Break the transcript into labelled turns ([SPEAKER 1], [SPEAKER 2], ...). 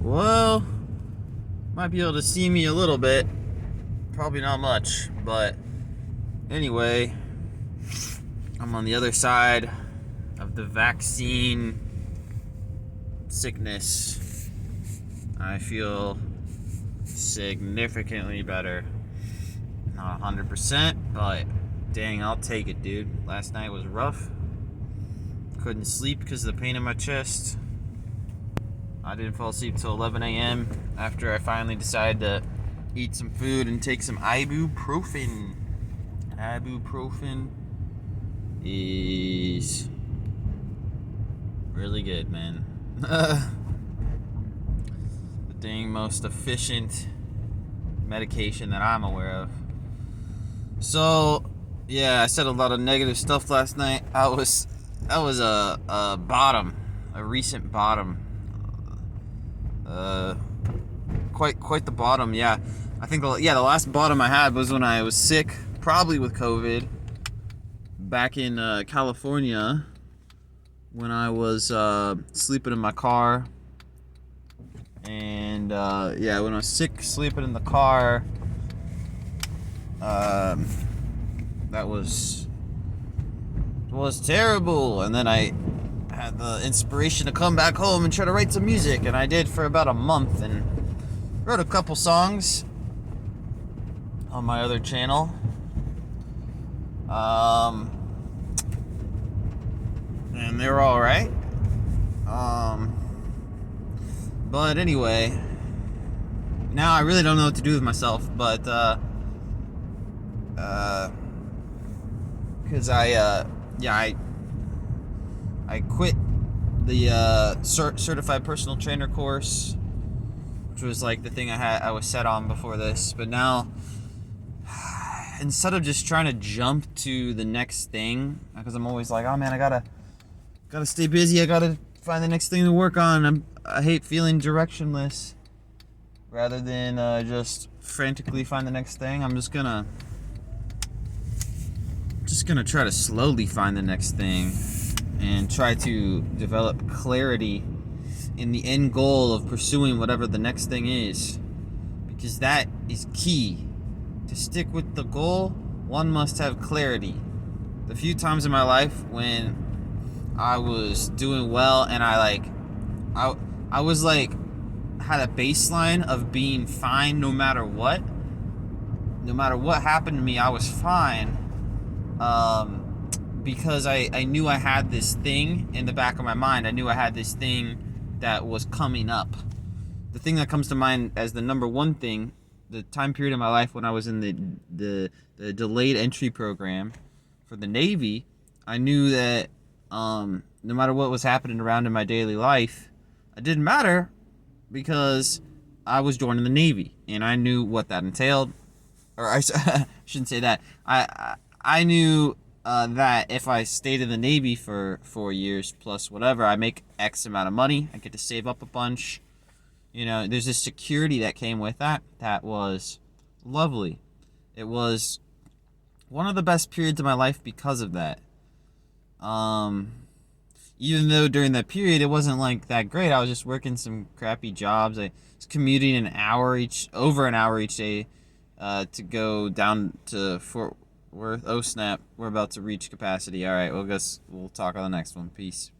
[SPEAKER 1] Well, might be able to see me a little bit. Probably not much, but anyway, I'm on the other side of the vaccine sickness. I feel significantly better. Not 100%, but dang, I'll take it, dude. Last night was rough. Couldn't sleep because of the pain in my chest. I didn't fall asleep till 11 a.m. after I finally decided to eat some food and take some ibuprofen. Ibuprofen is really good, man. The dang most efficient medication that I'm aware of. So, yeah, I said a lot of negative stuff last night. That was a bottom, a recent bottom. Quite the bottom, yeah. I think the last bottom I had was when I was sick, probably with COVID, back in California, when I was sleeping in my car. And yeah, when I was sick, sleeping in the car, that was terrible. And then I had the inspiration to come back home and try to write some music, and I did for about a month, and wrote a couple songs on my other channel. And they were all right. But anyway, now I really don't know what to do with myself, but because I quit the certified personal trainer course, which was like the thing I was set on before this. But now, instead of just trying to jump to the next thing, because I'm always like, oh man, I gotta stay busy, I gotta find the next thing to work on. I hate feeling directionless. Rather than just frantically find the next thing, I'm just gonna try to slowly find the next thing and try to develop clarity in the end goal of pursuing whatever the next thing is, because that is key. To stick with the goal, one must have clarity. The few times in my life when I was doing well and I was like had a baseline of being fine no matter what happened to me, I was fine, because I knew I had this thing in the back of my mind. I knew I had this thing that was coming up. The thing that comes to mind as the number one thing, the time period of my life when I was in the delayed entry program for the Navy, I knew that no matter what was happening around in my daily life, it didn't matter, because I was joining the Navy, and I knew what that entailed. Or I shouldn't say that. I knew that if I stayed in the Navy for 4 years plus whatever, I make X amount of money. I get to save up a bunch. You know, there's this security that came with that. That was lovely. It was one of the best periods of my life because of that. Even though during that period it wasn't like that great, I was just working some crappy jobs. I was commuting over an hour each day to go down to Fort Worth. Oh snap, we're about to reach capacity. All right, we'll talk on the next one. Peace.